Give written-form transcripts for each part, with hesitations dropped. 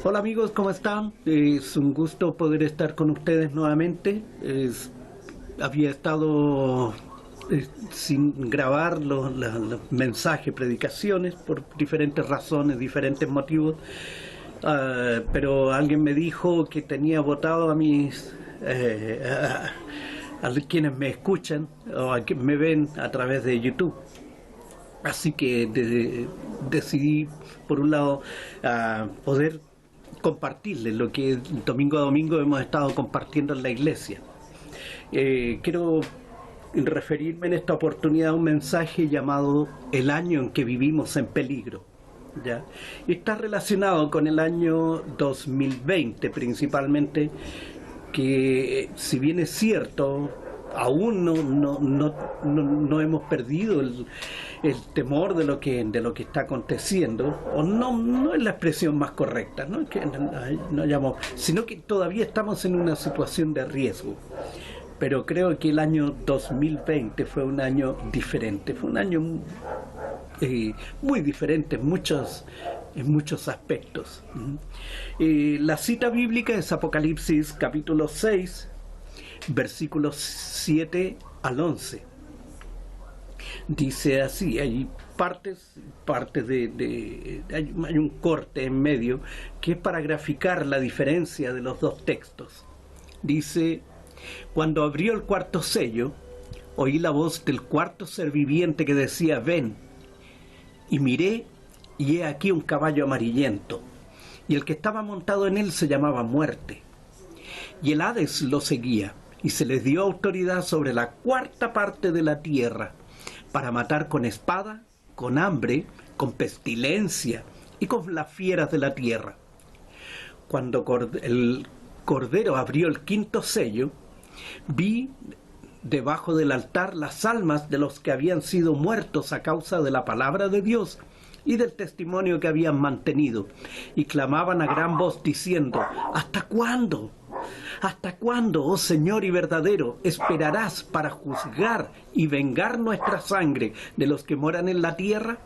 Hola amigos, ¿cómo están? Es un gusto poder estar con ustedes nuevamente. Había estado sin grabar los mensajes, predicaciones, por diferentes razones, diferentes motivos. Pero alguien me dijo que tenía votado a mis... a quienes me escuchan o a quienes me ven a través de YouTube. Así que decidí, por un lado, poder compartirles lo que domingo a domingo hemos estado compartiendo en la iglesia. Quiero referirme en esta oportunidad a un mensaje llamado El año en que vivimos en peligro. ¿Ya? Y está relacionado con el año 2020 principalmente, que si bien es cierto, aún no hemos perdido el temor de lo que está aconteciendo, o no es la expresión más correcta, no es que no llamamos, sino que todavía estamos en una situación de riesgo. Pero creo que el año 2020 fue un año diferente, fue un año muy diferente en muchos aspectos. La cita bíblica es Apocalipsis capítulo 6, versículos 7 al 11. Dice así, hay partes hay un corte en medio que es para graficar la diferencia de los dos textos. Dice: cuando abrió el cuarto sello, oí la voz del cuarto ser viviente que decía: ven. Y miré, y he aquí un caballo amarillento, y el que estaba montado en él se llamaba Muerte. Y el Hades lo seguía, y se les dio autoridad sobre la cuarta parte de la tierra, para matar con espada, con hambre, con pestilencia y con las fieras de la tierra. Cuando el Cordero abrió el quinto sello, vi debajo del altar las almas de los que habían sido muertos a causa de la palabra de Dios y del testimonio que habían mantenido, y clamaban a gran voz diciendo: ¿hasta cuándo? ¿Hasta cuándo, oh Señor y verdadero, esperarás para juzgar y vengar nuestra sangre de los que moran en la tierra?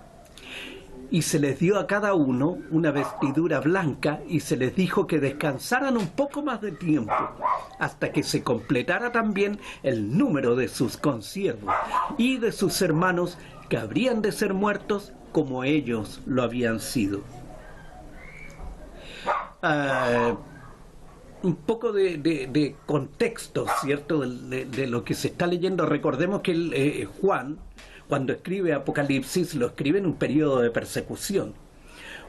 Y se les dio a cada uno una vestidura blanca, y se les dijo que descansaran un poco más de tiempo, hasta que se completara también el número de sus consiervos y de sus hermanos, que habrían de ser muertos como ellos lo habían sido. Un poco de contexto, ¿cierto?, de lo que se está leyendo. Recordemos que Juan, cuando escribe Apocalipsis, lo escribe en un periodo de persecución,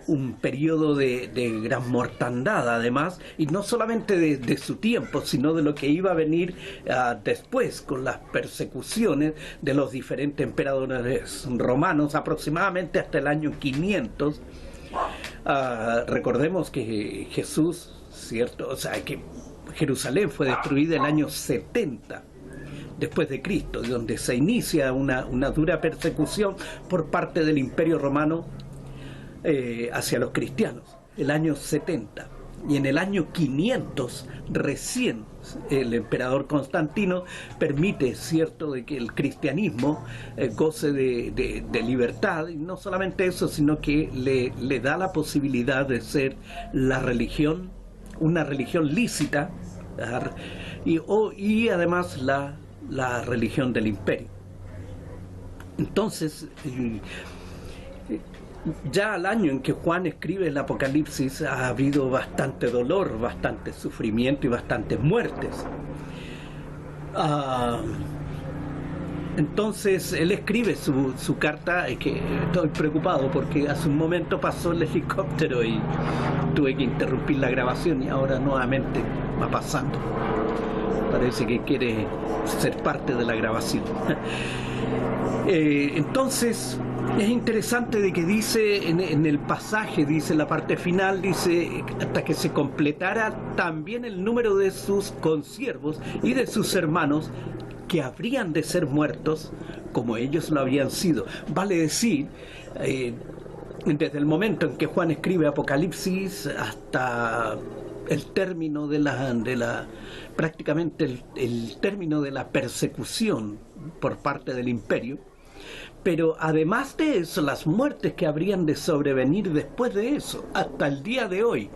un periodo de gran mortandad además, y no solamente de su tiempo, sino de lo que iba a venir después, con las persecuciones de los diferentes emperadores romanos, aproximadamente hasta el año 500. Recordemos que Jesús, ¿cierto?, o sea, que Jerusalén fue destruida el año 70 después de Cristo, donde se inicia una dura persecución por parte del Imperio Romano hacia los cristianos, el año 70. Y en el año 500 recién el emperador Constantino permite, ¿cierto?, de que el cristianismo goce de libertad, y no solamente eso, sino que le da la posibilidad de ser una religión lícita, y además la religión del imperio. Entonces, ya al año en que Juan escribe el Apocalipsis, ha habido bastante dolor, bastante sufrimiento y bastantes muertes. Entonces él escribe su carta, que estoy preocupado porque hace un momento pasó el helicóptero y tuve que interrumpir la grabación, y ahora nuevamente va pasando. Parece que quiere ser parte de la grabación. Entonces es interesante de que dice en el pasaje, dice en la parte final, dice: hasta que se completara también el número de sus consiervos y de sus hermanos, que habrían de ser muertos como ellos lo habían sido. Vale decir, desde el momento en que Juan escribe Apocalipsis hasta el término prácticamente el término de la persecución por parte del imperio. Pero además de eso, las muertes que habrían de sobrevenir después de eso, hasta el día de hoy,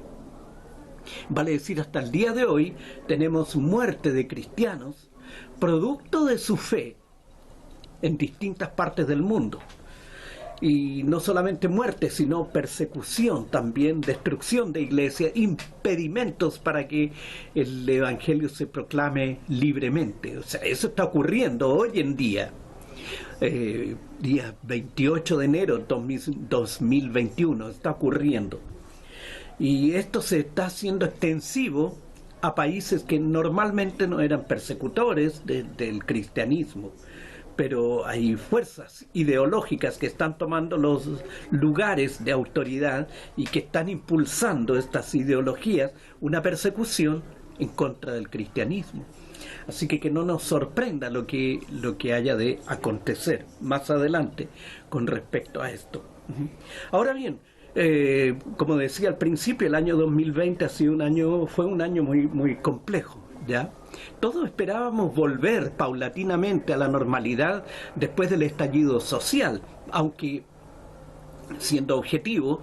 Vale decir, hasta el día de hoy tenemos muerte de cristianos producto de su fe en distintas partes del mundo. Y no solamente muerte, sino persecución también, destrucción de iglesias, impedimentos para que el evangelio se proclame libremente. O sea, eso está ocurriendo hoy en día. Día 28 de enero 2021 está ocurriendo. Y esto se está haciendo extensivo a países que normalmente no eran persecutores del cristianismo, pero hay fuerzas ideológicas que están tomando los lugares de autoridad y que están impulsando estas ideologías, una persecución en contra del cristianismo. Así que no nos sorprenda lo que haya de acontecer más adelante con respecto a esto. Ahora bien, como decía al principio, el año 2020 fue un año muy complejo, ¿ya? Todos esperábamos volver paulatinamente a la normalidad después del estallido social, aunque, siendo objetivo,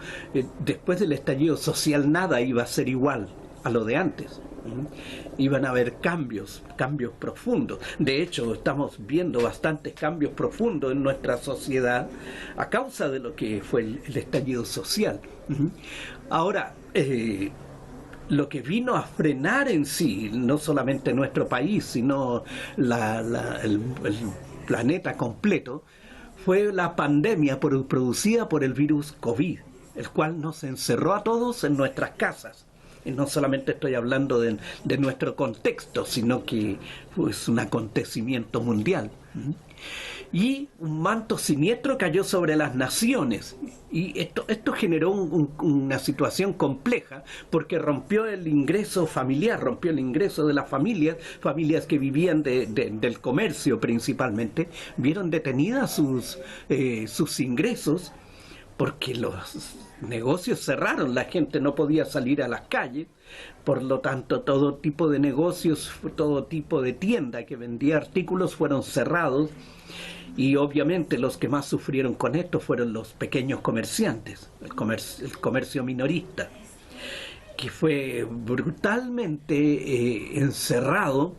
después del estallido social nada iba a ser igual a lo de antes. Iban a haber cambios profundos. De hecho, estamos viendo bastantes cambios profundos en nuestra sociedad a causa de lo que fue el estallido social. Ahora, lo que vino a frenar en sí, no solamente nuestro país, sino el planeta completo, fue la pandemia producida por el virus COVID, el cual nos encerró a todos en nuestras casas. Y no solamente estoy hablando de nuestro contexto, sino que es un acontecimiento mundial. Y un manto siniestro cayó sobre las naciones. Y esto generó una situación compleja, porque rompió el ingreso familiar, rompió el ingreso de las familias que vivían del comercio principalmente, vieron detenidas sus ingresos, porque los negocios cerraron, la gente no podía salir a las calles, por lo tanto todo tipo de negocios, todo tipo de tienda que vendía artículos fueron cerrados, y obviamente los que más sufrieron con esto fueron los pequeños comerciantes, el comercio minorista, que fue brutalmente encerrado,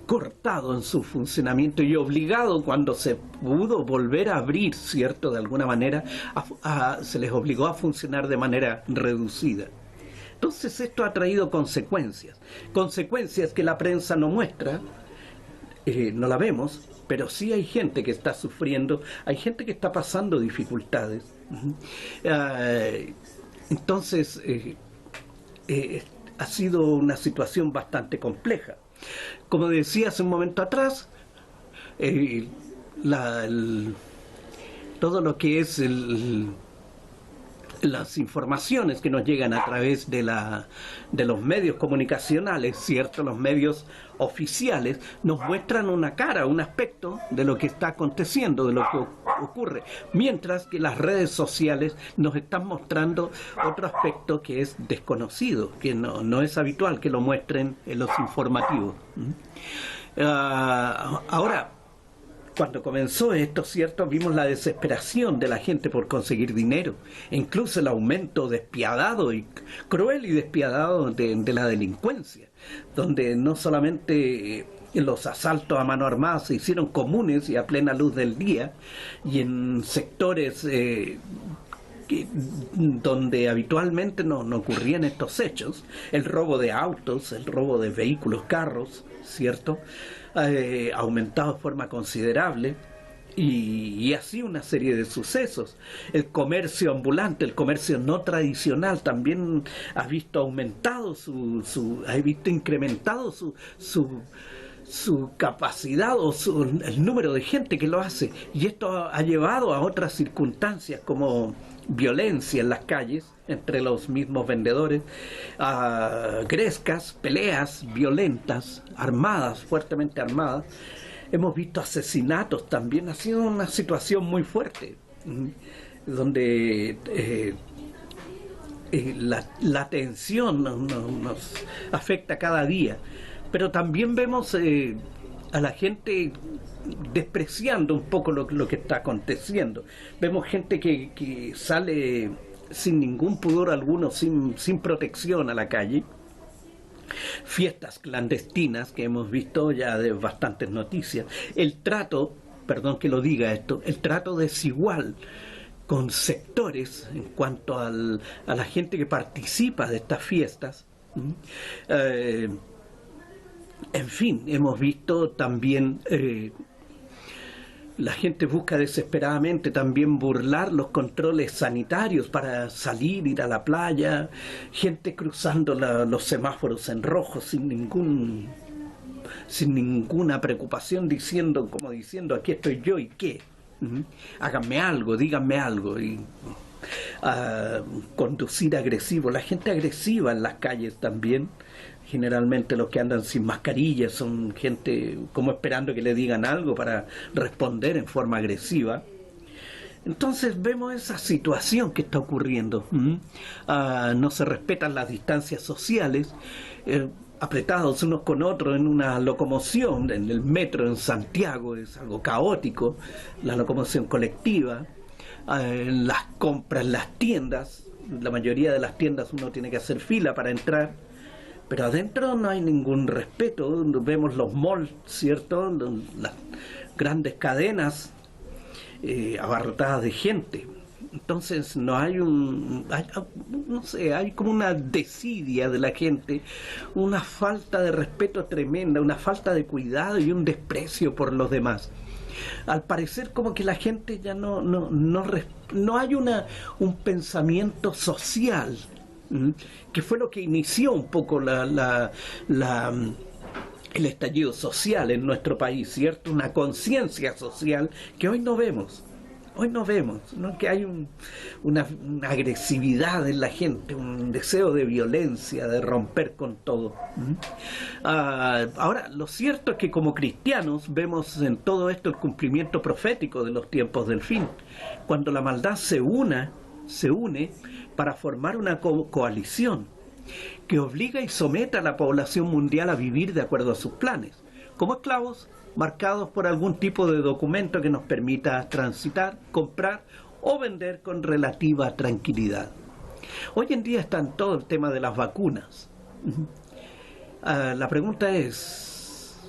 cortado en su funcionamiento y obligado, cuando se pudo volver a abrir, ¿cierto? De alguna manera, se les obligó a funcionar de manera reducida. Entonces esto ha traído consecuencias que la prensa no muestra, no la vemos, pero sí hay gente que está sufriendo, hay gente que está pasando dificultades. Entonces, ha sido una situación bastante compleja. Como decía hace un momento atrás, todo lo que es las informaciones que nos llegan a través de los medios comunicacionales, ¿cierto? Los medios oficiales nos muestran una cara, un aspecto de lo que está aconteciendo, de lo que ocurre, mientras que las redes sociales nos están mostrando otro aspecto que es desconocido, que no es habitual que lo muestren en los informativos. Ahora, cuando comenzó esto, ¿cierto?, vimos la desesperación de la gente por conseguir dinero, e incluso el aumento despiadado y cruel y despiadado de la delincuencia, donde no solamente los asaltos a mano armada se hicieron comunes y a plena luz del día, y en sectores donde habitualmente no ocurrían estos hechos, el robo de autos, el robo de vehículos, carros, ¿cierto?, aumentado de forma considerable, y así una serie de sucesos. El comercio ambulante, el comercio no tradicional también ha visto aumentado incrementado su capacidad o el número de gente que lo hace, y esto ha llevado a otras circunstancias como violencia en las calles entre los mismos vendedores, grescas, peleas violentas, armadas, fuertemente armadas. Hemos visto asesinatos también. Ha sido una situación muy fuerte, donde la tensión nos afecta cada día, pero también vemos a la gente despreciando un poco lo que está aconteciendo. Vemos gente que sale sin ningún pudor alguno, sin protección a la calle. Fiestas clandestinas que hemos visto ya de bastantes noticias. El trato, perdón que lo diga esto, el trato desigual con sectores en cuanto a la gente que participa de estas fiestas. En fin, hemos visto también la gente busca desesperadamente también burlar los controles sanitarios para salir, ir a la playa, gente cruzando los semáforos en rojo sin ninguna preocupación, como diciendo aquí estoy yo y qué. Háganme algo, díganme algo. Y conducir agresivo, la gente agresiva en las calles también. Generalmente los que andan sin mascarilla son gente como esperando que le digan algo para responder en forma agresiva. Entonces vemos esa situación que está ocurriendo. No se respetan las distancias sociales, apretados unos con otros en una locomoción, en el metro en Santiago, es algo caótico, la locomoción colectiva, en las compras, en las tiendas, la mayoría de las tiendas uno tiene que hacer fila para entrar. Pero adentro no hay ningún respeto. Vemos los malls, ¿cierto? Las grandes cadenas abarrotadas de gente. Entonces no hay hay como una desidia de la gente, una falta de respeto tremenda, una falta de cuidado y un desprecio por los demás. Al parecer como que la gente ya no hay un pensamiento social, que fue lo que inició un poco el estallido social en nuestro país, ¿cierto? Una conciencia social que hoy no vemos. ¿No? Que hay una agresividad en la gente, un deseo de violencia, de romper con todo. Ahora, lo cierto es que como cristianos vemos en todo esto el cumplimiento profético de los tiempos del fin, cuando la maldad se une para formar una coalición que obliga y someta a la población mundial a vivir de acuerdo a sus planes, como esclavos marcados por algún tipo de documento que nos permita transitar, comprar o vender con relativa tranquilidad. Hoy en día está en todo el tema de las vacunas. La pregunta es,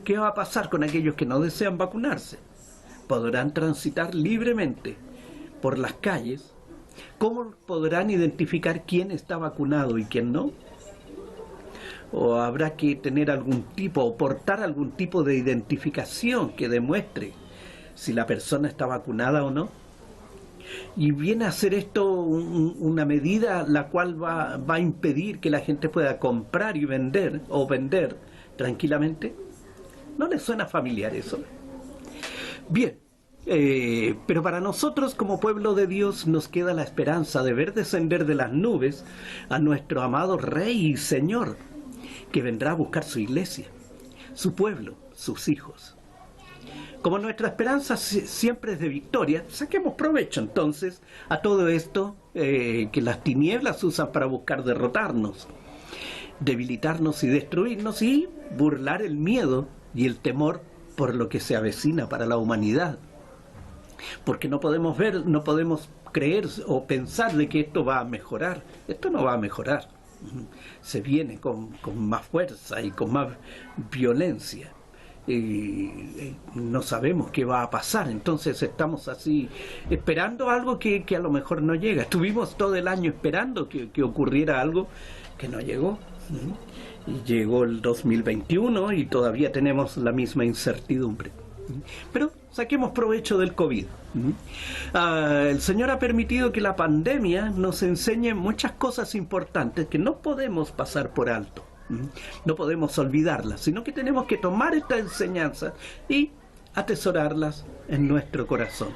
¿qué va a pasar con aquellos que no desean vacunarse? ¿Podrán transitar libremente por las calles? ¿Cómo podrán identificar quién está vacunado y quién no? ¿O habrá que tener algún tipo o portar algún tipo de identificación que demuestre si la persona está vacunada o no? Y viene a ser esto una medida la cual va a impedir que la gente pueda comprar y vender tranquilamente. ¿No les suena familiar eso? Bien. Pero para nosotros como pueblo de Dios nos queda la esperanza de ver descender de las nubes a nuestro amado Rey y Señor, que vendrá a buscar su iglesia, su pueblo, sus hijos. Como nuestra esperanza siempre es de victoria, saquemos provecho entonces a todo esto que las tinieblas usan para buscar derrotarnos, debilitarnos y destruirnos y burlar el miedo y el temor por lo que se avecina para la humanidad. Porque no podemos creer o pensar de que esto va a mejorar. Esto no va a mejorar. Se viene con más fuerza y con más violencia. No sabemos qué va a pasar. Entonces estamos así esperando algo que a lo mejor no llega. Estuvimos todo el año esperando que ocurriera algo que no llegó. Y llegó el 2021 y todavía tenemos la misma incertidumbre. Pero saquemos provecho del COVID. El Señor ha permitido que la pandemia nos enseñe muchas cosas importantes que no podemos pasar por alto, no podemos olvidarlas, sino que tenemos que tomar estas enseñanzas y atesorarlas en nuestro corazón.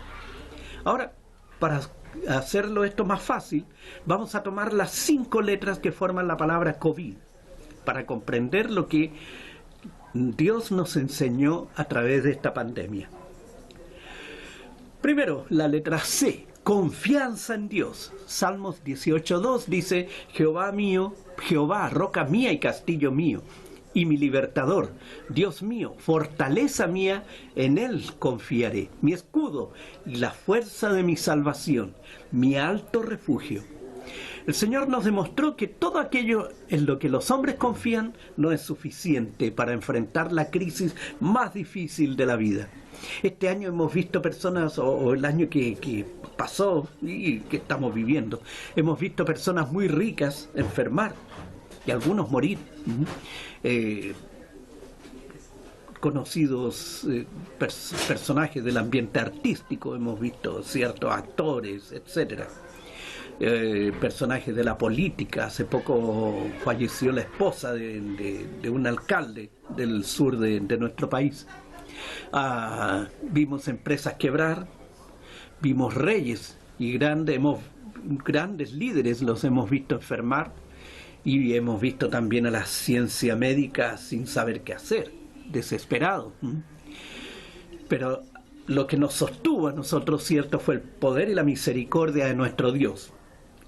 Ahora, para hacerlo esto más fácil, vamos a tomar las 5 letras que forman la palabra COVID para comprender lo que Dios nos enseñó a través de esta pandemia. Primero, la letra C, confianza en Dios. Salmos 18:2 dice, Jehová mío, Jehová, roca mía y castillo mío, y mi libertador. Dios mío, fortaleza mía, en Él confiaré. Mi escudo y la fuerza de mi salvación, mi alto refugio. El Señor nos demostró que todo aquello en lo que los hombres confían no es suficiente para enfrentar la crisis más difícil de la vida. Este año hemos visto personas, o el año que pasó y que estamos viviendo, hemos visto personas muy ricas enfermar y algunos morir. Conocidos personajes del ambiente artístico, hemos visto ciertos actores, etcétera. Personajes de la política. Hace poco falleció la esposa de un alcalde del sur de nuestro país. Vimos empresas quebrar, vimos reyes y grandes líderes los hemos visto enfermar, y hemos visto también a la ciencia médica sin saber qué hacer, desesperado. Pero lo que nos sostuvo a nosotros, cierto, fue el poder y la misericordia de nuestro Dios.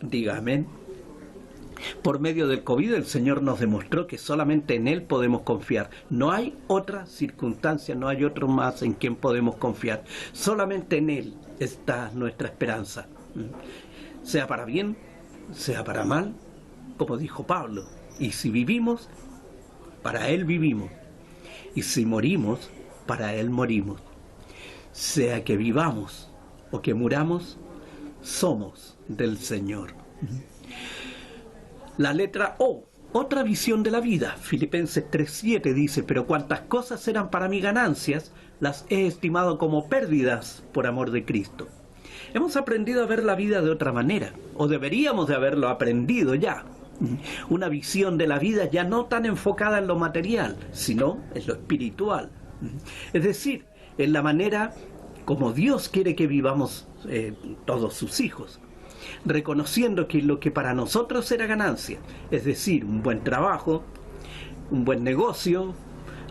Diga amén. Por medio del COVID el Señor nos demostró que solamente en Él podemos confiar. No hay otra circunstancia, no hay otro más en quien podemos confiar. Solamente en Él está nuestra esperanza. Sea para bien, sea para mal, como dijo Pablo. Y si vivimos, para Él vivimos. Y si morimos, para Él morimos. Sea que vivamos o que muramos, somos del Señor. La letra O, otra visión de la vida. Filipenses 3:7 dice: pero cuantas cosas eran para mí ganancias, las he estimado como pérdidas por amor de Cristo. Hemos aprendido a ver la vida de otra manera, o deberíamos de haberlo aprendido ya. Una visión de la vida ya no tan enfocada en lo material, sino en lo espiritual. Es decir, en la manera como Dios quiere que vivamos todos sus hijos, reconociendo que lo que para nosotros era ganancia, es decir, un buen trabajo, un buen negocio,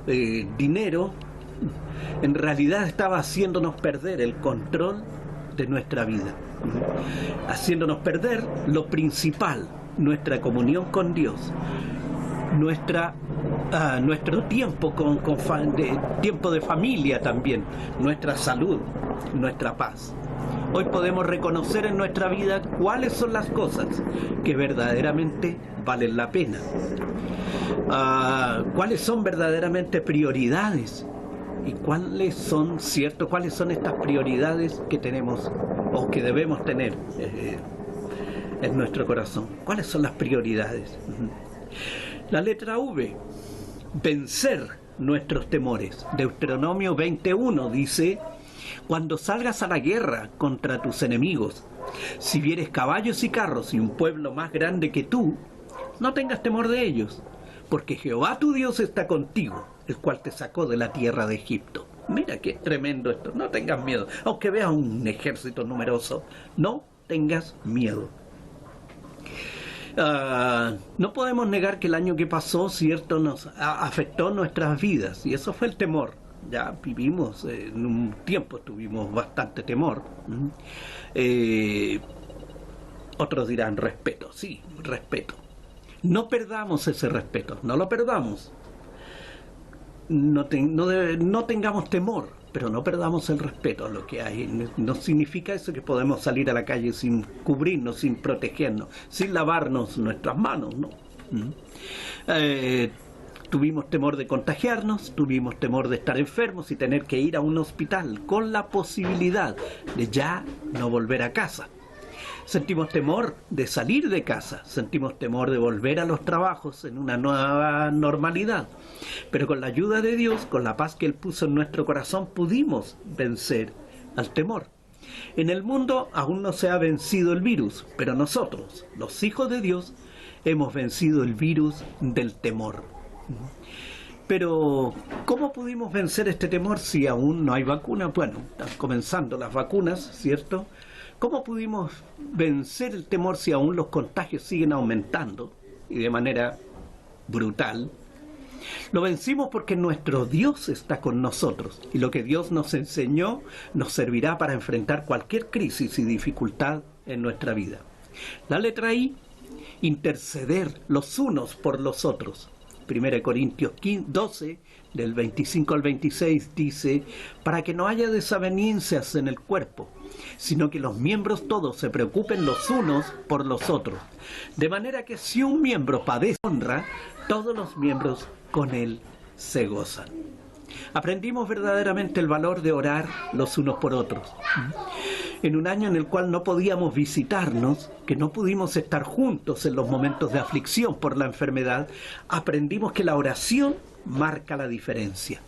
dinero, en realidad estaba haciéndonos perder el control de nuestra vida, haciéndonos perder lo principal, nuestra comunión con Dios, nuestro tiempo tiempo de familia también, nuestra salud, nuestra paz. Hoy podemos reconocer en nuestra vida cuáles son las cosas que verdaderamente valen la pena, cuáles son verdaderamente prioridades y cuáles son estas prioridades que tenemos o que debemos tener en nuestro corazón. ¿Cuáles son las prioridades? La letra V, vencer nuestros temores. Deuteronomio 20:1 dice: cuando salgas a la guerra contra tus enemigos, si vieres caballos y carros y un pueblo más grande que tú, no tengas temor de ellos, porque Jehová tu Dios está contigo, el cual te sacó de la tierra de Egipto. Mira qué tremendo esto. No tengas miedo, aunque veas un ejército numeroso, no tengas miedo. No podemos negar que el año que pasó, cierto, nos afectó nuestras vidas, y eso fue el temor. Ya vivimos, en un tiempo tuvimos bastante temor. Otros dirán respeto, sí, respeto. No perdamos ese respeto, no lo perdamos. No tengamos temor, pero no perdamos el respeto a lo que hay. No significa eso que podemos salir a la calle sin cubrirnos, sin protegernos, sin lavarnos nuestras manos, ¿no? Tuvimos temor de contagiarnos, tuvimos temor de estar enfermos y tener que ir a un hospital con la posibilidad de ya no volver a casa. Sentimos temor de salir de casa, sentimos temor de volver a los trabajos en una nueva normalidad. Pero con la ayuda de Dios, con la paz que Él puso en nuestro corazón, pudimos vencer al temor. En el mundo aún no se ha vencido el virus, pero nosotros, los hijos de Dios, hemos vencido el virus del temor. Pero, ¿cómo pudimos vencer este temor si aún no hay vacuna? Bueno, están comenzando las vacunas, ¿cierto? ¿Cómo pudimos vencer el temor si aún los contagios siguen aumentando y de manera brutal? Lo vencimos porque nuestro Dios está con nosotros, y lo que Dios nos enseñó nos servirá para enfrentar cualquier crisis y dificultad en nuestra vida. La letra I, interceder los unos por los otros. 1 Corintios 12, del 25 al 26, dice, para que no haya desavenencias en el cuerpo, sino que los miembros todos se preocupen los unos por los otros. De manera que si un miembro padece honra, todos los miembros con él se gozan. Aprendimos verdaderamente el valor de orar los unos por otros. En un año en el cual no podíamos visitarnos, que no pudimos estar juntos en los momentos de aflicción por la enfermedad, aprendimos que la oración marca la diferencia.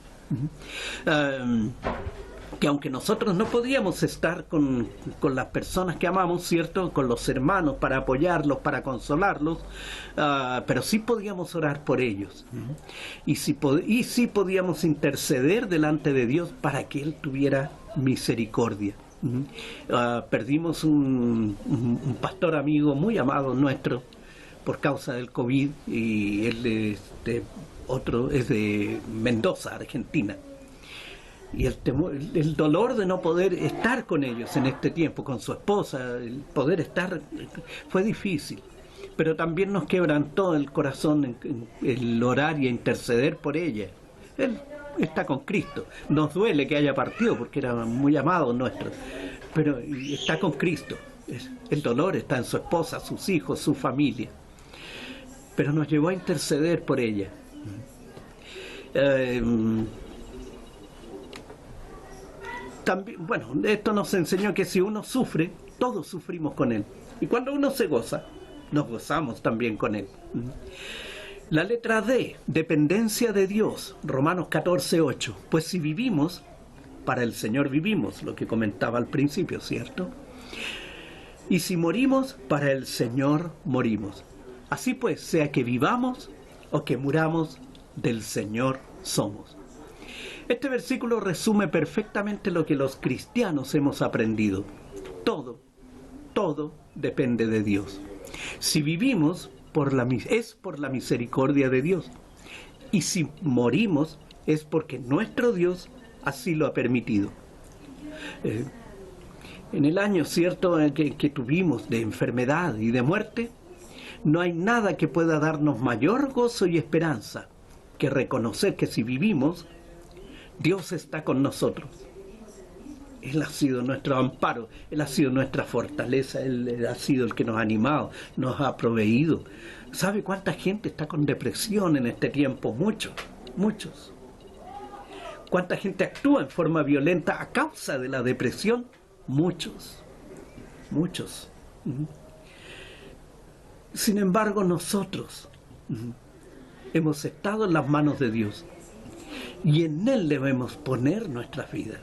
Que aunque nosotros no podíamos estar con las personas que amamos, ¿cierto?, con los hermanos para apoyarlos, para consolarlos, pero sí podíamos orar por ellos. Y sí podíamos interceder delante de Dios para que Él tuviera misericordia. Perdimos un pastor amigo muy amado nuestro por causa del COVID, y él otro es de Mendoza, Argentina. Y el dolor de no poder estar con ellos en este tiempo, con su esposa, el poder estar, fue difícil. Pero también nos quebrantó el corazón el orar y interceder por ella. Él está con Cristo. Nos duele que haya partido porque era muy amado nuestro, pero está con Cristo. El dolor está en su esposa, sus hijos, su familia. Pero nos llevó a interceder por ella. También, bueno, esto nos enseñó que si uno sufre, todos sufrimos con él. Y cuando uno se goza, nos gozamos también con él. La letra D, dependencia de Dios, Romanos 14:8. Pues si vivimos, para el Señor vivimos, lo que comentaba al principio, ¿cierto? Y si morimos, para el Señor morimos. Así pues, sea que vivamos o que muramos, del Señor somos. Este versículo resume perfectamente lo que los cristianos hemos aprendido. Todo depende de Dios. Si vivimos, es por la misericordia de Dios. Y si morimos, es porque nuestro Dios así lo ha permitido. En el año, ¿cierto?, que tuvimos de enfermedad y de muerte, no hay nada que pueda darnos mayor gozo y esperanza que reconocer que si vivimos, Dios está con nosotros. Él ha sido nuestro amparo, Él ha sido nuestra fortaleza, Él ha sido el que nos ha animado, nos ha proveído. ¿Sabe cuánta gente está con depresión en este tiempo? Muchos. ¿Cuánta gente actúa en forma violenta a causa de la depresión? Muchos. Sin embargo, nosotros hemos estado en las manos de Dios y en Él debemos poner nuestras vidas.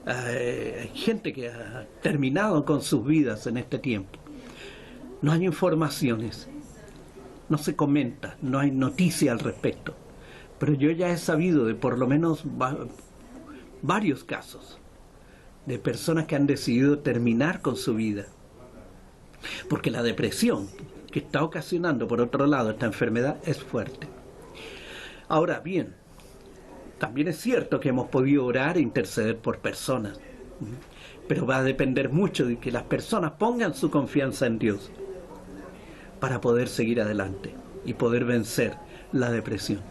Hay gente que ha terminado con sus vidas en este tiempo. No hay informaciones, no se comenta, no hay noticia al respecto. Pero yo ya he sabido de por lo menos varios casos de personas que han decidido terminar con su vida. Porque la depresión que está ocasionando, por otro lado, esta enfermedad es fuerte. Ahora bien, también es cierto que hemos podido orar e interceder por personas, pero va a depender mucho de que las personas pongan su confianza en Dios para poder seguir adelante y poder vencer la depresión.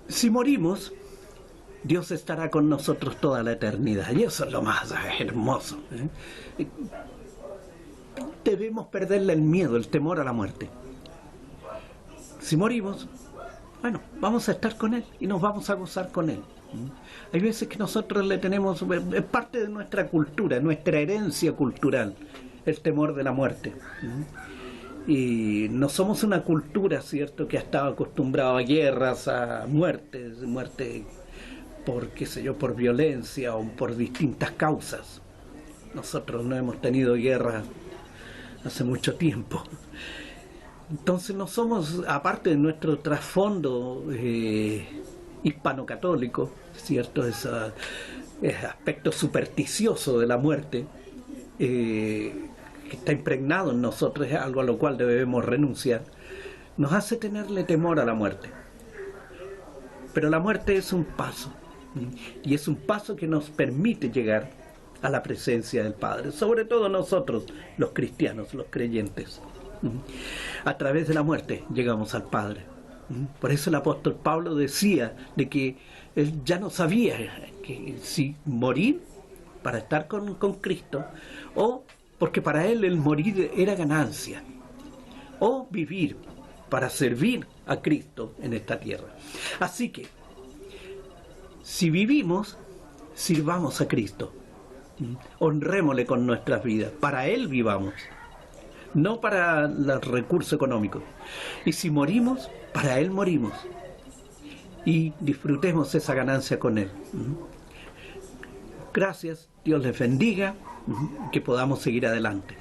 Si morimos, Dios estará con nosotros toda la eternidad, y eso es lo más hermoso. Debemos perderle el miedo, el temor a la muerte. Si morimos, bueno, vamos a estar con Él y nos vamos a gozar con Él. Hay veces que nosotros le tenemos, es parte de nuestra cultura, nuestra herencia cultural, el temor de la muerte. Y no somos una cultura, ¿cierto?, que ha estado acostumbrada a guerras, a muerte por, qué sé yo, por violencia o por distintas causas. Nosotros no hemos tenido guerra hace mucho tiempo. Entonces no somos, aparte de nuestro trasfondo hispano-católico, ¿cierto?, ese aspecto supersticioso de la muerte, que está impregnado en nosotros, es algo a lo cual debemos renunciar, nos hace tenerle temor a la muerte. Pero la muerte es un paso, y es un paso que nos permite llegar a la presencia del Padre, sobre todo nosotros, los cristianos, los creyentes. A través de la muerte llegamos al Padre. Por eso el apóstol Pablo decía de que él ya no sabía que si morir para estar con Cristo, o porque para él el morir era ganancia, o vivir para servir a Cristo en esta tierra. Así que, si vivimos, sirvamos a Cristo, honrémosle con nuestras vidas, para Él vivamos, no para los recursos económicos. Y si morimos, para Él morimos, y disfrutemos esa ganancia con Él. Gracias, Dios les bendiga, que podamos seguir adelante.